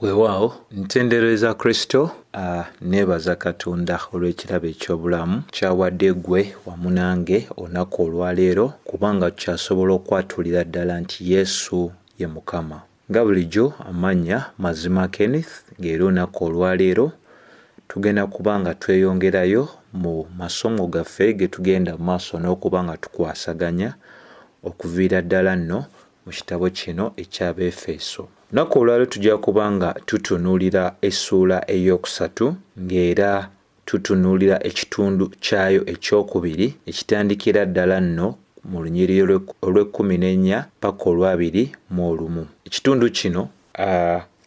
Weewaawo ntendereza Kristo neebaza Katonda olw'ekirabo eky'obulamu ky'awadde ggwe wamu nange olunaku olwaleero kubanga tukyasobola okwatulira ddala nti Yesu ye Mukama. Nga bulijjo amannya Mazima Kenneth, ng'era olunaku olwaleero tugenda kuba nga tweyongerayo mu masomo gaffe ge tugenda mu maaso n'okuba nga tukwasaganya okuviira ddala nno mu kitabo kino eky'Abeefeso. Olunaku olwaleero tujja kuba nga tutunuulira essuula ey'okusatu ng'era tutunuulira ekitundu kyayo ekyokubiri ekitandikira ddala nno mu lunyiriri olw'14 paka olw'21. Ekitundu kino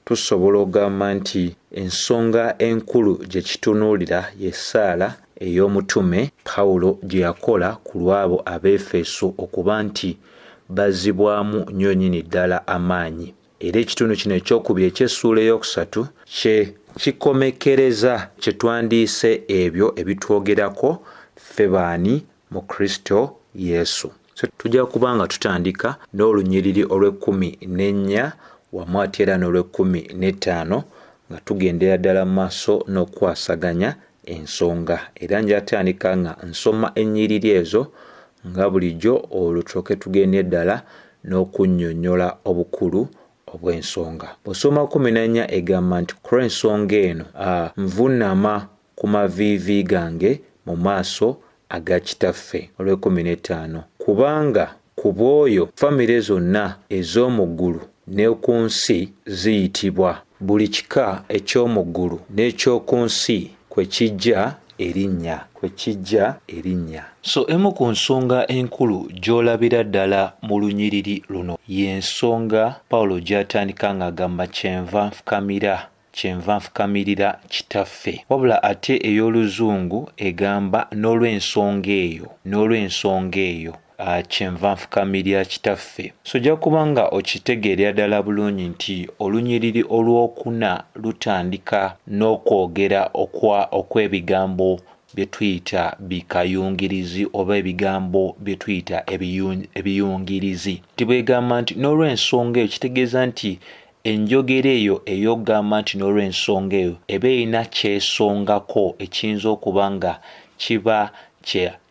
tusobola okugamba nti ensonga enkulu gye kitunuulira y'essaala ey'omutume Pawulo gye yakola ku lw'abo Abeefeso okuba nti bazzibwamu nnyo nnyini ddala amaanyi. Era ekitundu kino ekyokubiri eky'essuula ey'okusatu kikomekereza kye twandiise ebyo ebitwogerako ffe baani mu Kristo Yesu. So tujja kuba nga tutandika n'olunyiriri olw'14 wamu ate era n'olw'15 nga tugendera ddala mu maaso n'okwasaganya ensonga. Era njatandika nga nsoma ennyiriri ezo nga bulijjo olwo tulyoke tugende ddala n'okunnyonnyola obukulu obw'ensonga. Bw'osoma 14 egamba nti ku lw'ensonga eno nvuunama ku maviivi gange mu maaso aga Kitaffe. Olw'15 kubanga ku bw'oyo famire zonna ez'omu ggulu ne ku nsi ziyitibwa, buli kika eky'omu ggulu n'eky'oku nsi kwe kijja erinnya. So emu ku nsonga enkulu gy'olabira ddala mu lunyiriri luno y'ensonga Pawulo gy'atandika ng'agamba kyenva nfukamirira Kitaffe. Wabula ate ey'Oluzungu egamba n'olw'ensonga eyo kyenva nfukamirira Kitaffe. So ojja kuba nga okitegeerera ddala bulungi nti olunyiriri olwokuna lutandika n'okwogera okw'ebigambo bye tuyita bikayungirizi oba ebigambo bye tuyita ebiyungirizi. Tibwegamba nti n'olw'ensonga eyo kitegeeza nti enjogera eyo ey'okugamba nti n'olw'ensonga eyo eba erina kyesongako ekiyinza okuba nga kiba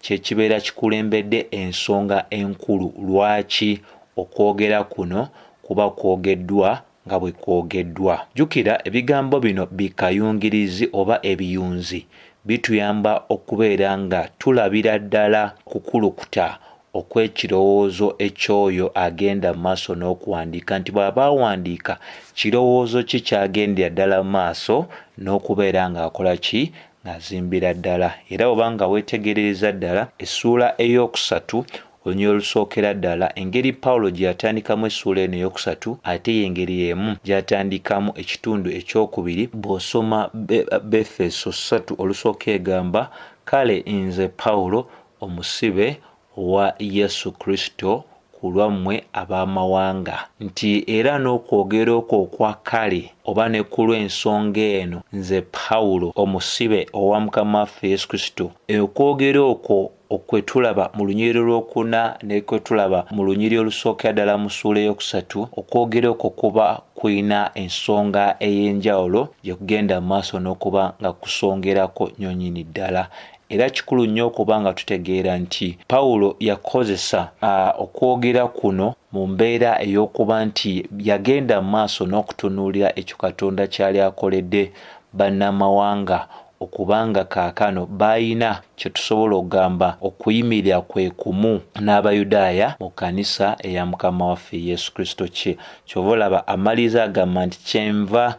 kibeera kikulembedde ensonga enkulu. Lwaki okwogera kuno kuba kwogeddwa nga bwe kwogeddwa? Jjukira ebigambo bino bikayungirizi oba ebiyunzi bituyamba okubeera nga tulabira ddala kukulukuta okw'ekirowoozo eky'oyo agenda mu maaso n'okuwandiika, nti bw'aba awandiika kirowoozo ki kyagendera ddala mu maaso n'okubeera ng'akola ki, ng'azimbira ddala. Era oba nga weetegerereza ddala essuula ey'okusatu olunyiriri olusookera ddala, engeri Pawulo gye yatandikamu essuula eno ey'okusatu ate y'engeri y'emu gy'atandikamu ekitundu ekyokubiri. Bw'osoma Befeso 3 olusooka egamba, kale nze Pawulo omusibe wa Yesu Kristo ku lwammwe ab'amawanga, nti era n'okwogera okwo okwa kale oba ne ku lw'ensonga eno nze Pawulo omusibe owa Mukama waffe Yesu Kristo. Okwogera okwo okwe tulaba mu lunyiriri olwokuna ne kwe tulaba mu lunyiriri olusookera ddala mu ssuula ey'okusatu, okwogera okwo kuba kulina ensonga ey'enjawulo gye kugenda mu maaso n'okuba nga kusongerako nnyo nnyini ddala. Era kikulu nnyo okuba nga tutegeera nti Pawulo yakozesa okwogera kuno mu mbeera ey'okuba nti yagenda mu maaso n'okutunuulira ekyo Katonda kyali akoledde bannamawanga okubanga kaakano bayina kye tusobola okugamba okuyimirira kwe kumu n'Abayudaaya mu kkanisa eya Mukama waffe Yesu Kristo. Kyova olaba amaliriza agamba nti kyenva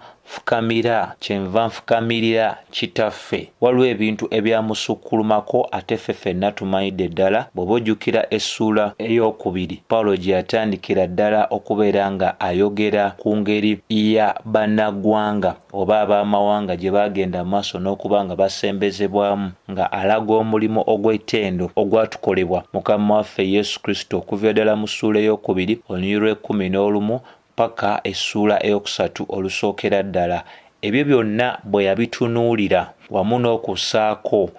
nfukamirira Kitaffe. Waliwo ebintu ebyamusukkulumako ate ffe ffenna tumanyidde ddala. Bw'oba ojjukira essuula ey'okubiri Pawulo gye yatandikira ddala okubeera nga ayogera ku ngeri ya bannaggwanga oba ab'amawanga gye bagenda mu maaso n'okuba nga basembezebwamu, nga alaga omulimu ogw'ettendo ogwatukolebwa Mukama waffe Yesu Kristo okuva ddala mu ssuula ey'okubiri olunyiriri lw'11 paka essuula ey'okusatu olusookera ddala. Ebyo byonna bwe yabitunuulira wamu n'okussaako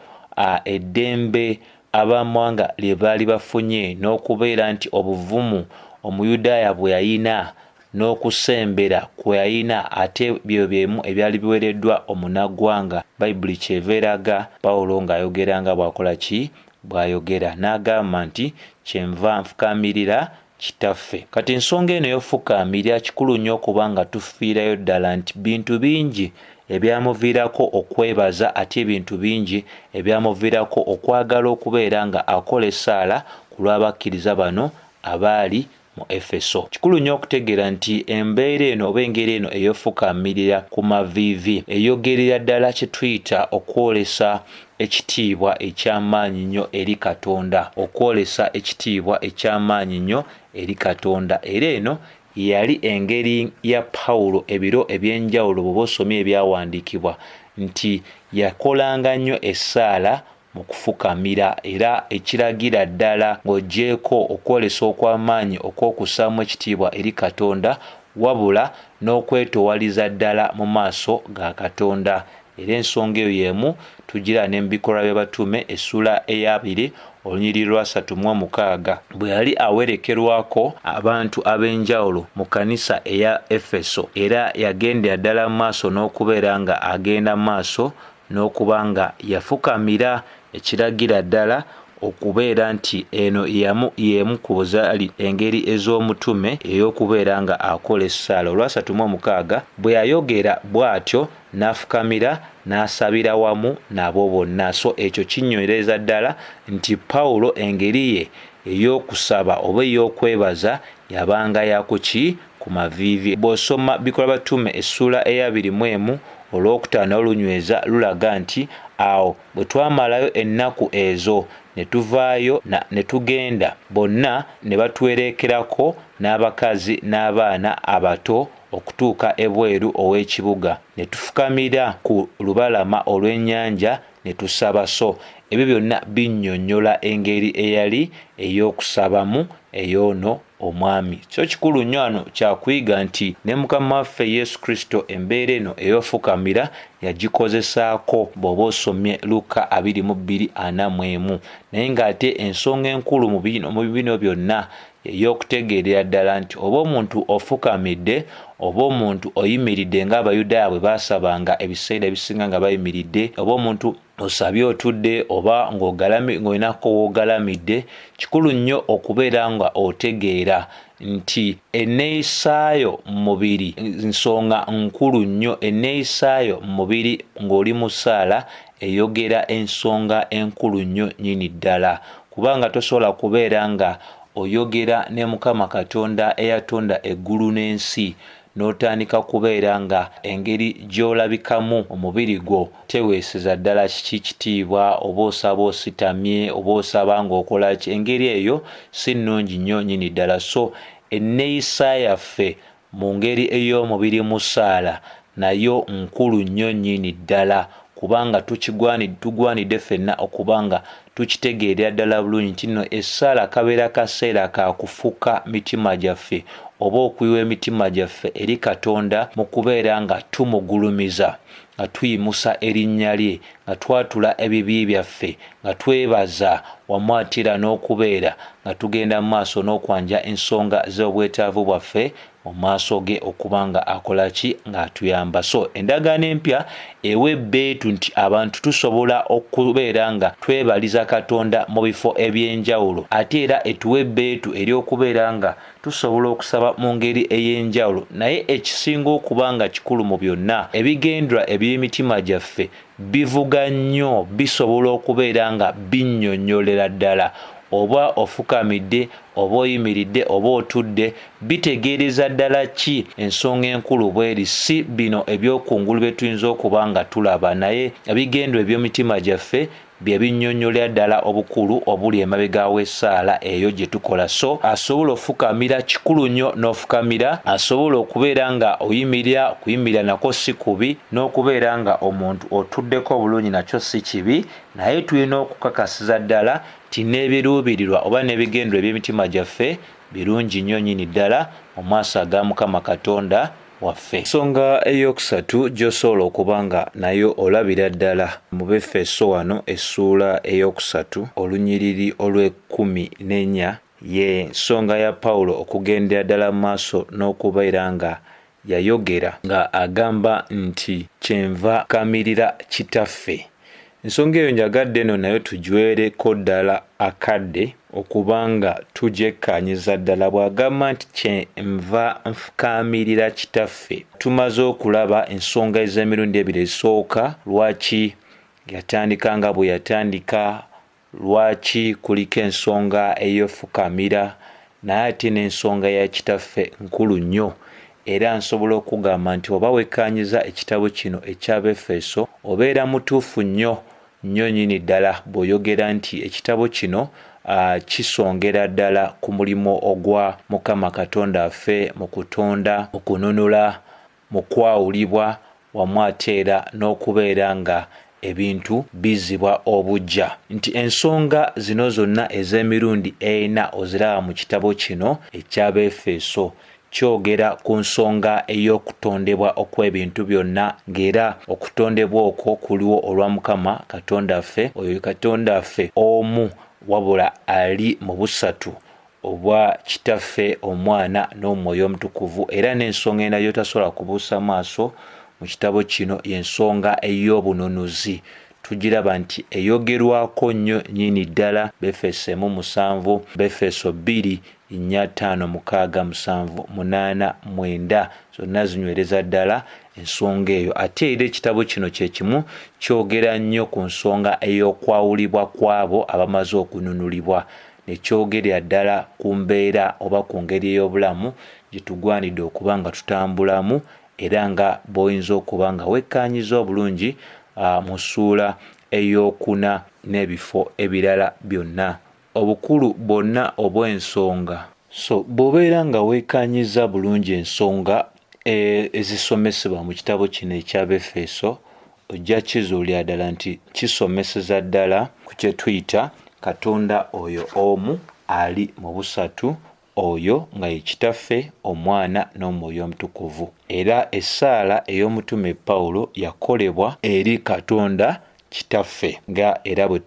eddembe ab'amawanga lye baali bafunye n'okubeera nti obuvumu Omuyudaaya bwe yalina n'okusembera kwe yalina ate byo byemu ebyali biwereddwa omunnaggwanga bayibuli kyeva eraga Pawulo ng'ayogeranga bw'akola ki bw'ayogera n'agamba nti kyenva nfukaamirira kitaffe. Kati ensonga eno y'okufukaamirira kikulu nnyo okubanga tufiirayo ddala nti bintu bingi ebyamuviirako okwebaza ate ebintu bingi ebyamuviirako okwagala okubeera nga akola essaala ku lw'abakkiriza bano abaali mu Efeso. Kikulu nnyo okutegeera nti embeera eno oba engeri eno ey'okufukaamirira ku maviivi eyogerera ddala kye tuyita okwolesa ekitiibwa eky'amaanyi nnyo eri Katonda, okwolesa ekitiibwa eky'amaanyi nnyo eri Katonda. Era eno yali engeri ya Pawulo ebiro eby'enjawulo bw'oba osomye ebyawandiikibwa nti yakolanga nnyo essaala mu kufukamira, era ekiragira ddala ng'oggyeko okwolesa okw'amaanyi okw'okussaamu ekitiibwa eri Katonda wabula n'okwetoowaliza ddala mu maaso ga Katonda. Era ensonga eyo y'emu tugira ne mu Bikolwa by'Abatume essula 2 olunyiriri lwa 36 bwe yali awerekerwako abantu ab'enjawulo mu kanisa eya Efeso, era yagendera ddala mu maaso n'okubeera nga agenda mu maaso n'okuba nga yafukamira, ekiragira ddala okubeera nti eno y'emu ku buzaali engeri ez'omutume ey'okubeera nga akola essaala. Olwa 36 bwe yayogera bw'atyo n'afukamira n'asabira wamu nabo bonna. So ekyo kinnyonyereza ddala nti Pawulo engeri ye ey'okusaba oba ey'okwebaza yabanga yakuki ku maviivi. Bw'osoma Bikolwa Batume essula 21 olwokutaano olunyweza lulaga nti awo bwe twamalayo ennaku ezo ne tuvaayo ne tugenda, bonna ne batwerekerako n'abakazi n'abaana abato okutuuka ebweru ow'ekibuga, ne tufukamira ku lubalama olw'ennyanja ne tusaba. So ebyo byonna binnyonnyola engeri eyali ey'okusabamu ey'ono omwami. So kikulu nnyo wano kyakuyiga nti ne Mukama waffe Yesu Kristo embeera eno ey'ofukamira yagikozesaako bw'oba osomye Luka 22:41. Naye ng'ate ensonga enkulu mu bino byonna ey'okutegeerera ddala nti oba omuntu ofukamidde oba omuntu oyimiridde ng'Abayudaaya bwe baasabanga ebiseera ebisinga nga bayimiridde, oba omuntu osabye otudde oba ng'olinako w'ogalamidde, kikulu nnyo okubeera nga otegeera nti enneeyisaayo mu mubiri nsonga nkulu nnyo. Enneeyisaayo mu mubiri ng'oli mu ssaala eyogera ensonga enkulu nnyo nnyini ddala, kubanga tosobola kubeera nga oyogera ne Mukama Katonda eyatonda eggulu n'ensi n'otandika kubeera nga engeri gy'olabikamu omubiri gwo teweeseza ddala kiki kitiibwa, oba osaba ositamye, oba osaba ng'okola ki. Engeri eyo si nnungi nnyo nnyini ddala. So enneeyisa yaffe mu ngeri ey'omubiri mu ssaala nayo nkulu nnyo nnyini ddala, kubanga tugwanidde ffenna okubanga tukitegeerera ddala bulungi nti nno essaala kabeera kaseera ka kufuka mitima gyaffe oba okuyiwa emitima gyaffe eri Katonda mu kubeera nga tumugulumiza, nga tuyimusa erinnya lye, nga twatula ebibi byaffe, nga twebaza wamwatira n'okubeera nga tugenda mu maaso n'okwanja ensonga z'obwetaavu bwaffe mu maaso ge okuba nga akola ki ng'atuyamba. So endagaano empya ewa ebbeetu nti abantu tusobola okubeera nga twebaliza Katonda mu bifo eby'enjawulo, ate era etuwa ebbeetu eri okubeera nga tusobola okusaba mu ngeri ey'enjawulo. Naye ekisinga okuba nga kikulu mu byonna, ebigendera eby'emitima gyaffe bivuga nnyo, bisobola okubeera nga binnyonnyolera ddala. Oba ofukamidde oba oyimiridde oba otudde, bitegeereza ddala ki ensonga enkulu bw'eri. Si bino ebyokungulu bye tuyinza okuba nga tulaba, naye ebigendera eby'emitima gyaffe bye binnyonnyolera ddala obukulu obuli emabega w'essaala eyo gye tukola. So asobola ofukamira, kikulu nnyo n'ofukamira. Asobola okubeera nga oyimirira, kuyimirira nako si kubi, n'okubeera nga omuntu otuddeko obulungi nakyo si kibi, naye tulina okukakasiza ddala ti n'ebiruubirirwa oba n'ebigendera eby'emitima gyaffe birungi nnyo nnyini ddala mu maaso aga Mukama Katonda waffe. Ensonga eyokusatu gy'osobola okuba nga nayo olabira ddala mu Befeso wano essuula eyokusatu olunyiriri olw'14 ye nsonga ya Pawulo okugendera ddala mu maaso n'okubeera nga yayogera nga agamba nti kyenva kaamirira kitaffe. Ensonga eyo njagadde eno nayo tugiweereko ddala akadde okubanga tugyekkaanyiza ddala. Bw'agamba nti kyenva nkaamirira kitaffe, tumaze okulaba ensonga ez'emirundi ebiri ezisooka, lwaki yatandika nga bwe yatandika, lwaki kuliko ensonga ey'ofukamira, naye ate n'ensonga ya kitaffe nkulu nnyo. Era nsobola okugamba nti oba wekkaanyiza ekitabo kino eky'Abefeso obeera mutuufu nnyo nnyini ddala bw'oyogera nti ekitabo kino kisongera ddala ku mulimu ogwa Mukama Katonda waffe mu kutonda, mu kununula, mu kwawulibwa, wamu ate era n'okubeera nga ebintu bizibwa obuggya. Nti ensonga zino zonna ez'emirundi ena oziraba mu kitabo kino eky'Abefeso. Kyogera ku nsonga ey'okutondebwa okw'ebintu byonna, ng'era okutondebwa okwo kuliwo olwa Mukama Katonda waffe, oyo Katonda waffe omu wabula ali mu busatu obwa Kitaffe, Omwana n'Omwoyo Omutukuvu. Era n'ensonga endala gy'otasobola kubuusa maaso mu kitabo kino y'ensonga ey'obununuzi. Tugiraba nti eyogerwako nnyo nnyini ddala Befeso 1:7, Befeso 2:4-6-7-8-9 zonna zinywereza ddala ensonga eyo. Ate era ekitabo kino kye kimu kyogera nnyo ku nsonga ey'okwawulibwa kw'abo abamaze okununulibwa, ne kyogerera ddala ku mbeera oba ku ngeri ey'obulamu gye tugwanidde okuba nga tutambulamu, era nga bw'oyinza okuba nga wekkaanyiza obulungi mu ssuula ey'okuna n'ebifo ebirala byonna. Obukulu bwonna obw'ensonga. So bw'obeera nga wekkaanyiza bulungi ensonga ezisomesebwa mu kitabo kino eky'Abefeso, ojja kizuulira ddala nti kisomeseza ddala ku kye tuyita Katonda oyo omu ali mu busatu, oyo nga ye Kitaffe, Omwana n'Omwoyo Omutukuvu. Era essaala ey'omutume Pawulo yakolebwa eri Katonda Kitaffe, nga era bwe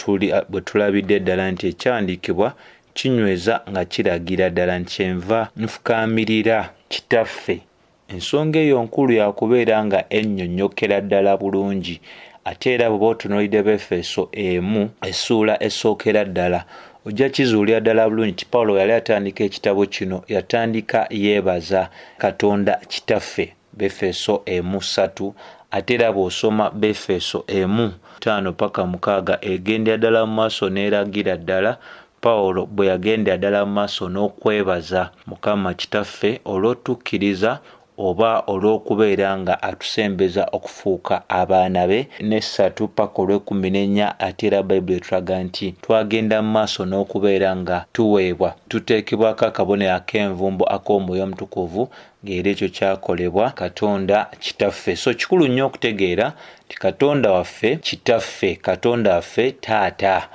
tulabidde ddala nti ekyawandiikibwa kinyweza nga kiragira ddala nti kyenva nfukaamirira Kitaffe. Ensonga eyo nkulu yakubeera nga ennyonnyokera ddala bulungi. Ate era bw'oba otunuulidde Befeso 1 essuula esookera ddala, ojja kizuulira ddala bulungi nti Pawulo yali atandika ekitabo kino yatandika yeebaza Katonda Kitaffe, Befeso 1:3. Ate era bw'osoma Befeso 1:5-6 egendera ddala mu maaso n'eragira ddala Pawulo bwe yagendera ddala mu maaso n'okwebaza Mukama Kitaffe olw'otukkiriza oba olw'okubeera nga atusembeza okufuuka abaana be. Ne 3:14 ate era Bayibuli etulaga nti twagenda mu maaso n'okubeera nga tuweebwa, tuteekebwako akabonero ak'envumbo ak'Omwoyo Omutukuvu, ng'era ekyo kyakolebwa Katonda Kitaffe. So kikulu nnyo okutegeera nti Katonda waffe Kitaffe, Katonda waffe Taata,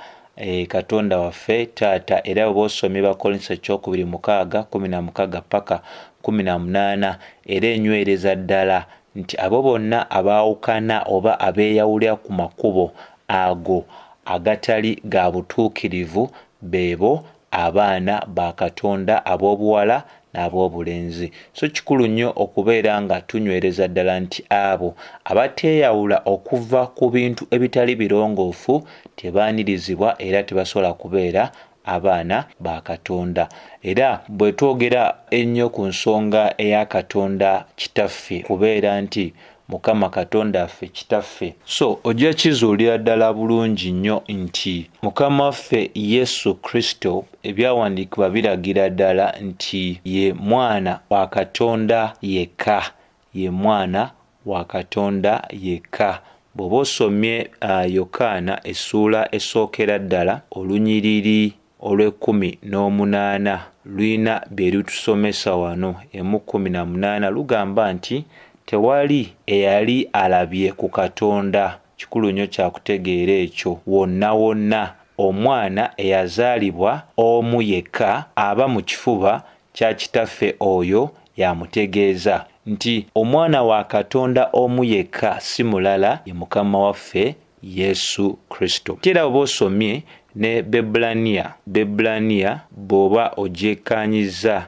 Katonda waffe Taata. Era bw'oba osomye Bakolinso 2:16-18 era enywereza ddala nti abo bonna abaawukana oba abeeyawulira ku makubo ago agatali ga butuukirivu beebo abaana ba Katonda ab'obuwala n'ab'obulenzi. So kikulu nnyo okubeera nga tunywereza ddala nti abo abateeyawula okuva ku bintu ebitali birongoofu tebaanirizibwa era tebasobola kubeera abaana ba Katonda. Era bwe twogera ennyo ku nsonga eya Katonda Kitaffe, kubeera nti Mukama Katonda waffe Kitaffe, so ojja kizuulira ddala bulungi nnyo nti Mukama waffe Yesu Kristo ebyawandiikibwa biragira ddala nti ye Mwana wa Katonda yekka, ye Mwana wa Katonda yekka. Bw'oba osomye Yokaana essuula esookera ddala olunyiriri olw'18 luyina bye lutusomesa wano. 1:18 lugamba nti tewali eyali alabye ku Katonda. Kikulu nnyo kyakutegeera ekyo. Wonna wonna omwana eyazaalibwa omu yekka aba mu kifuba kya Kitaffe oyo yamutegeeza nti omwana wa Katonda omu yekka si mulala ye Mukama waffe Yesu Kristo. Era bw'osomye ne Bebbulaniya bw'oba ogyekanyiza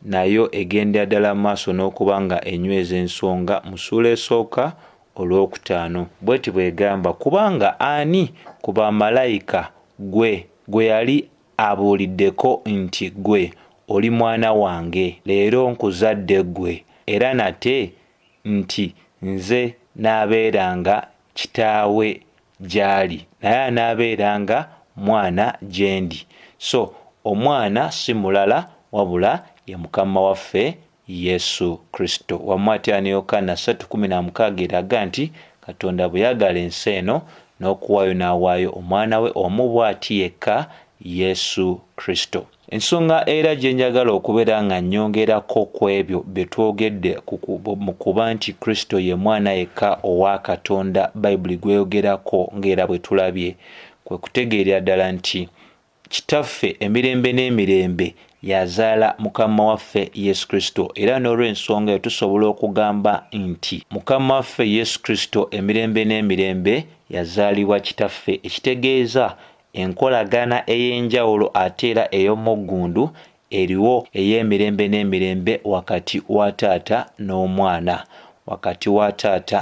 nayo egenda ddala maaso n'okuba nga enyweza ensonga mu ssuula esooka olwokutaano. Bw'eti bw'egamba, kubanga ani ku bamalayika gwe yali abuuliddeko nti gwe oli mwana wange, leero nkuzadde ggwe, era nate nti nze n'abeeranga kitaawe gy'ali, naye anaabeeranga mwana gye ndi. So omwana si mulala wabula ye Mukama waffe Yesu Kristo. Wamu ate ne Yokaana 3:16 eraga nti Katonda bwe yagala ensi eno n'okuwaayo n'awaayo omwana we omu bw'ati yekka, Yesu Kristo. Ensonga era gye njagala okubeera nga nnyongerako ku ebyo bye twogedde mu kuba nti Kristo ye mwana yekka owa Katonda Bayibuli gweyogerako ng'era bwe tulabye, kwe kutegeerera ddala nti Kitaffe emirembe n'emirembe yazaala Mukama waffe Yesu Kristo, era n'olw'ensonga eyo tusobola okugamba nti Mukama waffe Yesu Kristo emirembe n'emirembe yazaalibwa Kitaffe, ekitegeeza enkolagana ey'enjawulo ate era ey'omuggundu eriwo ey'emirembe n'emirembe wakati wa Taata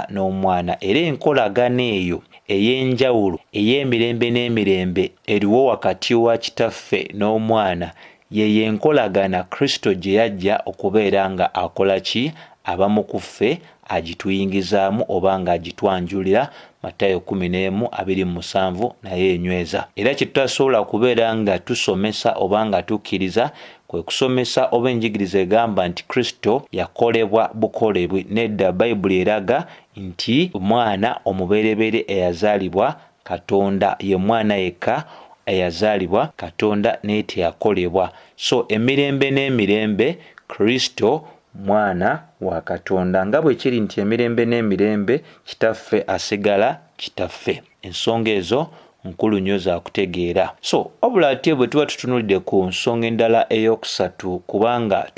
n'Omwana, era enkolagana eyo ey'enjawulo ey'emirembe n'emirembe eriwo wakati wa Kitaffe n'Omwana ye yenkolagana Kristo gye yajja okubeera nga akola ki? Abamu ku ffe agituyingizaamu oba nga agitwanjulira, Matayo 11:27 naye enyweza. Era kye tutasobola kubeera nga tusomesa oba nga tukkiriza kwe kusomesa oba enjigiriza egamba nti Kristo yakolebwa bukolebwe. Nedda, Bayibuli eraga nti omwana omubereberye eyazaalibwa Katonda, ye mwana yekka eyazaalibwa Katonda naye teyakolebwa. So emirembe n'emirembe Kristo mwana wa Katonda, nga bwe kiri nti emirembe n'emirembe Kitaffe asigala Kitaffe. Ensonga ezo nkulu nnyo za kutegeera. So wabula ate bwe tuba tutunulidde ku nsonga endala eyokusatu, kubanga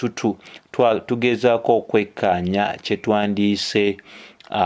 tugezaako okwekkaanya kye twandiise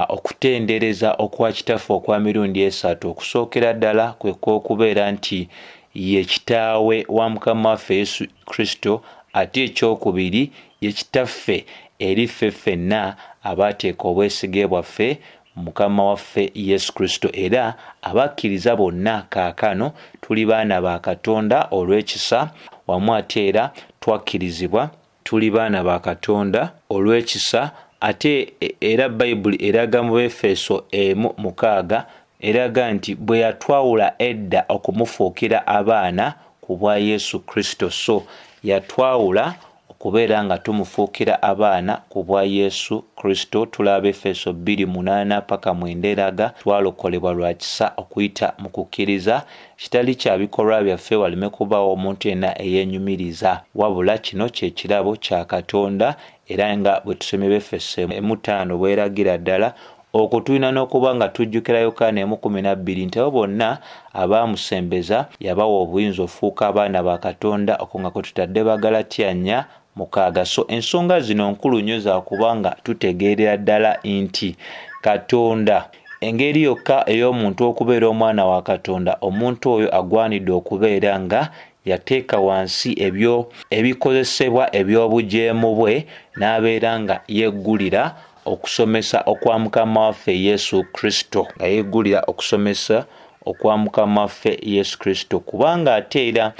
okutendereza okwa Kitaffe okwa mirundi esatu. Okusookera ddala kwe kw'okubeera nti ye kitaawe wa Mukama waffe Yesu Kristo, ate ekyokubiri ye Kitaffe eri ffe ffenna abaateeka obwesige bwaffe Mukama waffe Yesu Kristo, era abakkiriza bonna kaakano tuli baana ba Katonda olw'ekisa, wamu ate era twakkirizibwa tuli baana ba Katonda olw'ekisa. Ate era Bayibuli eraga mu Efeso 1:6 eraga nti bwe yatwawula edda okumufuukira abaana ku bwa Yesu Kristo. So yatwawula okubeera nga tumufuukira abaana ku bwa Yesu Kristo. Tulaba Efeso 2:8-9 eraga twalokolebwa lwa kisa okuyita mu kukkiriza, kitali kya bikolwa byaffe waleme kubaawo omuntu yenna eyeenyumiriza, wabula kino kye kirabo kya Katonda. Era nga bwe tusomye Efeso 1:5 bweragira ddala okutulina n'okuba nga tujjukira Yokaana 1:12 nti abo bonna abaamusembeza yabawa obuyinza ofuuka abaana ba Katonda, okwo nga kwe tutadde Bagalatiya 4:6. So ensonga zino nkulu nnyo za kubanga tutegeerera ddala nti Katonda, engeri yokka ey'omuntu okubeera omwana wa Katonda, omuntu oyo agwanidde okubeera nga yateeka wansi ebikozesebwa eby'obujeemu bwe n'abeera nga yeggulira okusomesa okwa Mukama waffe Yesu Kristo, nga yeggulira okusomesa okwa Mukama waffe Yesu Kristo, kubanga ate era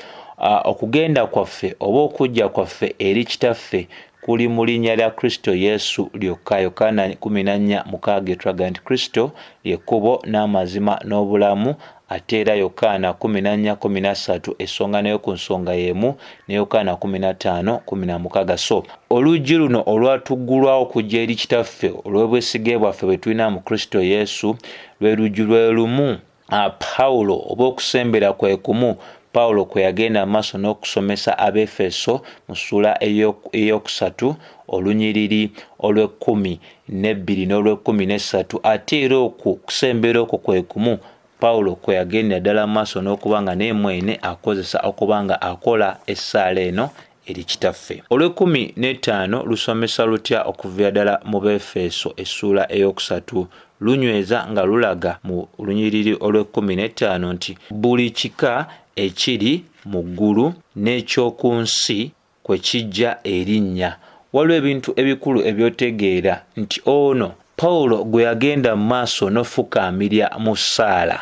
okugenda kwaffe oba okujja kwaffe eri Kitaffe kuli mu linnya lya Kristo Yesu lyokka. Yokaana 14:6 etulaga nti Kristo ly'ekkubo n'amazima n'obulamu. Ate era Yokaana 14:13 esonga nayo ku nsonga y'emu, ne Yokaana 15:16. So oluggi luno olwatuggulwawo okujja eri Kitaffe olw'obwesige bwaffe bwe tulina mu Kristo Yesu, lwe luggi lwe lumu Pawulo oba okusembera kwe kumu Pawulo kwe yagenda maaso n'okusomesa Abefeso mu ssuula eyokusatu olunyiriri olw'12 n'olw'13. Ate era okusembera okwo kwe kumu Pawulo kwe yagenda ddala maaso n'okuba nga naye mwene akozesa okuba nga akola essaala eno eri Kitaffe. Olw'15 lusomesa lutya okuva ddala mu Befeso essuula eyokusatu? lunyweza nga lulaga mu lunyiriri olw'15 nti buli kika ekiri mu ggulu n'eky'oku nsi kwe kijja erinnya. Waliwo ebintu ebikulu ebyotegeera nti ono Pawulo gwe yagenda mu maaso n'ofukaamirya mu ssaala.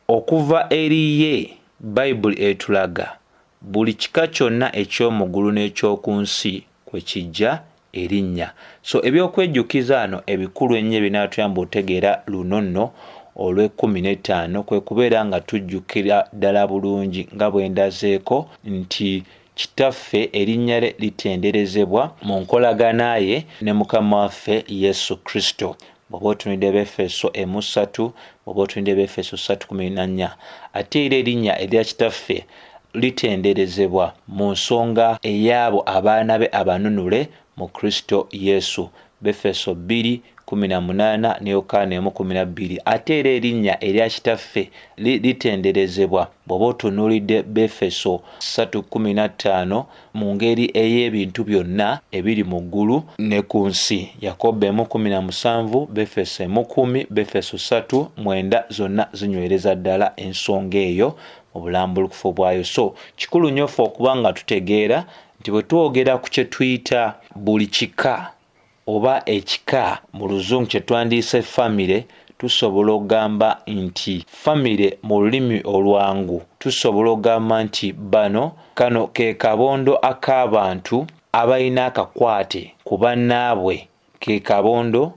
Okuva eri ye Bayibuli etulaga buli kika kyonna eky'omu ggulu n'eky'oku nsi kwe kijja erinnya. So ebyokwejjukiza ano ebikulu ennyo ebinaatuyamba otegeera luno nno olw'15 kwe kubeera nga tujjukira ddala bulungi nga bwe ndazeeko nti Kitaffe erinnya lye litenderezebwa mu nkolagana ye ne Mukama waffe Yesu Kristo. Bw'oba otunidde Befeso 3, bw'oba otunidde Befeso 3:14. Ate era erinnya erya Kitaffe litenderezebwa mu nsonga ey'abo abaana be abanunule mu Kristo Yesu. Befeso 2:18 ne Yokaana 1:12. Ate era erinnya erya Kitaffe litenderezebwa bw'oba otunuulidde Befeso 3:15 mu ngeri ey'ebintu byonna ebiri mu ggulu ne ku nsi. Yakobo 1:17, Befeso 1:10, Befeso 3:9 zonna zinywereza ddala ensonga eyo mu bulambulukufu bwayo. So kikulu nnyo ffe okuba nga tutegeera nti bwe twogera ku kye tuyita buli kika oba ekika mu luzungu kye twandiise famire, tusobola okugamba nti famire mu lulimi olwangu tusobola okugamba nti kano ke kabondo ak'abantu abalina akakwate ku bannaabwe, ke kabondo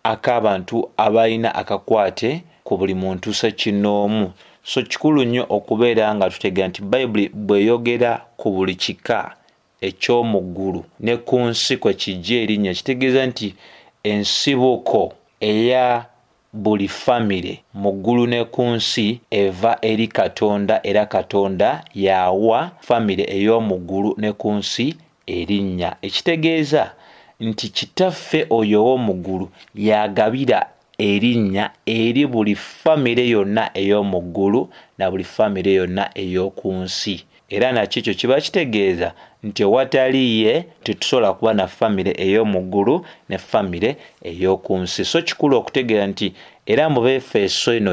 ak'abantu abalina akakwate ku buli muntu ssekinnoomu. So kikulu nnyo okubeera nga tutegeera nti Bayibuli bw'eyogera ku buli kika eky'omu ggulu ne ku nsi kwe kijja erinnya, kitegeeza nti ensibuko eya buli famire mu ggulu ne ku nsi eva eri Katonda, era Katonda yawa famire ey'omu ggulu ne ku nsi erinnya. Ekitegeeza nti Kitaffe oyo ow'omu ggulu yagabira erinnya eri buli famire yonna ey'omu ggulu na buli famire yonna ey'oku nsi. Era nakyo kiba kitegeeza nti ewataliye tetusobola kuba na famire ey'omu ggulu ne famire ey'oku nsi. So kikulu okutegeera nti era mu Befeso eno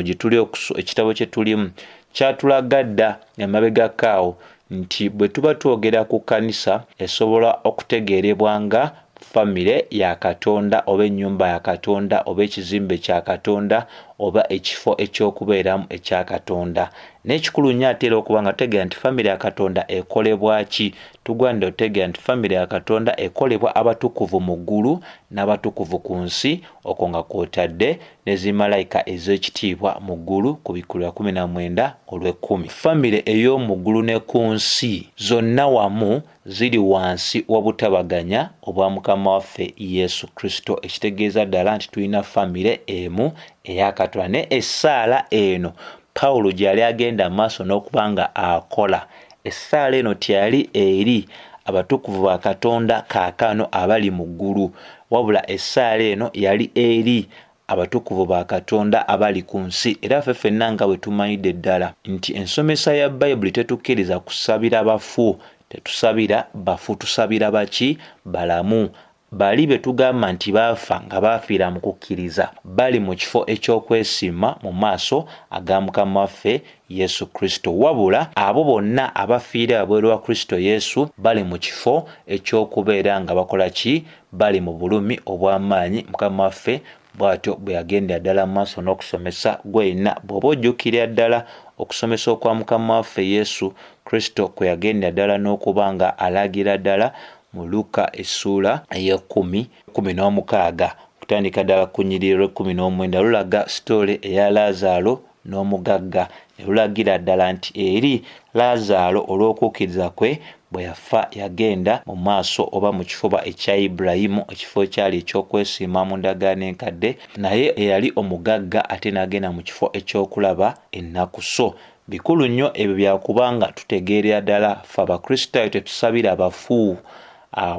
ekitabo kye tulimu kyatulaga dda emabegakaawo nti bwe tuba twogera ku kkanisa esobola okutegeerebwa nga famire ya Katonda oba ennyumba ya Katonda oba ekizimbe kya Katonda oba ekifo eky'okubeeramu ekya Katonda. N'ekikulu nnyo ate era okuba nga tutegeera nti famire ya Katonda ekolebwa ki? Tugwanira otegeera nti famire ya Katonda ekolebwa abatukuvu mu ggulu n'abatukuvu ku nsi, okwo nga kwotadde ne zimalayika ez'ekitiibwa mu ggulu ku Bikulu 19:10. Famire ey'omu ggulu ne ku nsi zonna wamu ziri wansi w'obutabaganya obwa Mukama waffe Yesu Kristo. Ekitegeeza ddala nti tulina famire emu eya Katonda. Ne essaala eno Pawulo gy'ali agenda maaso n'okuba nga akola, essaala eno teyali eri abatukuvu ba Katonda kaakano abali mu ggulu, wabula essaala eno yali eri abatukuvu ba Katonda abali ku nsi. Era ffe ffenna nga bwe tumanyidde ddala nti ensomesa ya Bayibuli tetukkiriza kusabira bafu, tetusabira bafu, tusabira baki? Balamu. Bali be tugamba nti baafa nga baafiira mu kukkiriza bali mu kifo eky'okwesiima mu maaso aga Mukama waffe Yesu Kristo, wabula abo bonna abafiira wabweru wa Kristo Yesu bali mu kifo eky'okubeera nga bakola ki? Bali mu bulumi obw'amaanyi Mukama waffe bw'atyo bwe yagendera ddala mu maaso n'okusomesa gwenna. Bw'oba ojjukira ddala okusomesa okwa Mukama waffe Yesu Kristo kwe yagendera ddala n'okuba nga alagira ddala mu Luka essuula ey'16 kutandika ddala ku nnyiriri 19 lulaga sitoole eya Laazaalo n'omugagga, ne lulagira ddala nti eri Laazaalo olw'okukkiriza kwe bwe yafa yagenda mu maaso oba mu kifuba ekya Ibulayimu, ekifo ekyali eky'okwesiima mu ndagaano enkadde, naye eyali omugagga ate n'agenda mu kifo eky'okulaba ennaku. So bikulu nnyo ebyo byakubanga tutegeerera ddala ffe Abakristaayo tetusabira bafu,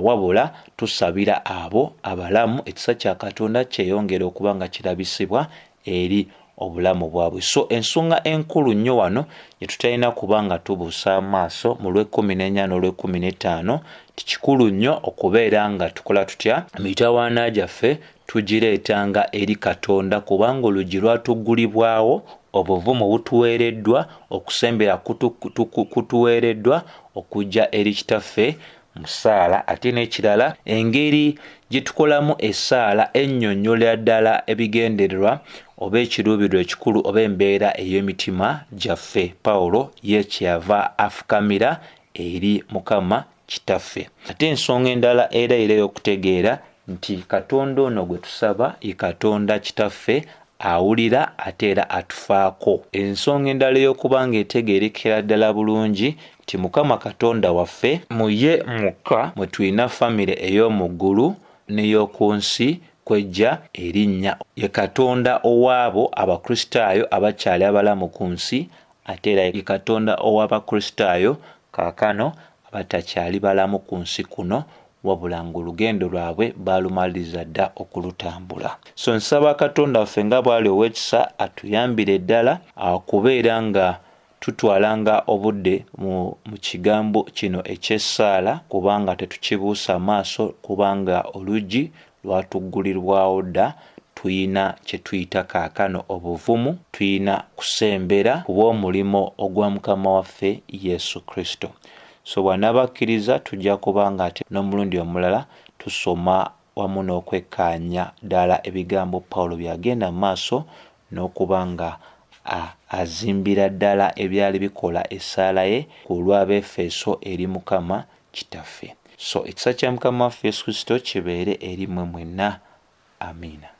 wabula tusabira abo abalamu, ekisa kya Katonda kyeyongera okuba nga kirabisibwa eri obulamu bwabwe. So ensonga enkulu nnyo wano gye tutalina kuba nga tubuusa amaaso mu lw'14 n'olw'15 tikikulu nnyo okubeera nga tukola tutya? Mitawaana gyaffe tugireetanga eri Katonda, kubanga oluggi lwatuggulibwawo, obuvumu butuweereddwa, okusembera kutuweereddwa okujja eri Kitaffe mu ssaala. Ate n'ekirala, engeri gye tukolamu essaala ennyonnyola ddala ebigendererwa oba ekiruubirirwa ekikulu oba embeera ey'emitima gyaffe. Pawulo ye kyeyava afukamira eri Mukama Kitaffe. Ate ensonga endala era ey'okutegeera nti Katonda ono gwe tusaba ye Katonda Kitaffe awulira ate era atufaako. Ensonga endala ey'okuba ng'etegeerekera ddala bulungi nti Mukama Katonda waffe mu ye mukka mwe tulina famire ey'omu ggulu n'ey'oku nsi kwejja erinnya. Ye Katonda owaabo Abakristaayo abakyali abalamu ku nsi, ate era ye Katonda ow'Abakristaayo kaakano abatakyali balamu ku nsi kuno, wabula ng'olugendo lwabwe baalumaliriza dda okulutambula. So nsaba Katonda waffe nga bw'ali ow'ekisa atuyambire ddala okubeera nga tutwalanga obudde mu kigambo kino eky'essaala, kubanga tetukibuusa maaso, kubanga oluggi lwatuggulirwawo dda. Tuyina kye tuyita kaakano obuvumu, tuyina kusembera ku bw'omulimo ogwa Mukama waffe Yesu Kristo. So bw'anaabakkiriza tujja kubanga ate n'omulundi omulala tusoma wamu n'okwekkaanya ddala ebigambo Pawulo byagenda mu maaso n'okuba nga azimbira ddala ebyali bikola essaala ye ku lw'Abeefeso eri Mukama Kitaffe. So ekisa kya Mukama waffe Yesu Kristo kibeere eri mmwe mwenna. Amiina.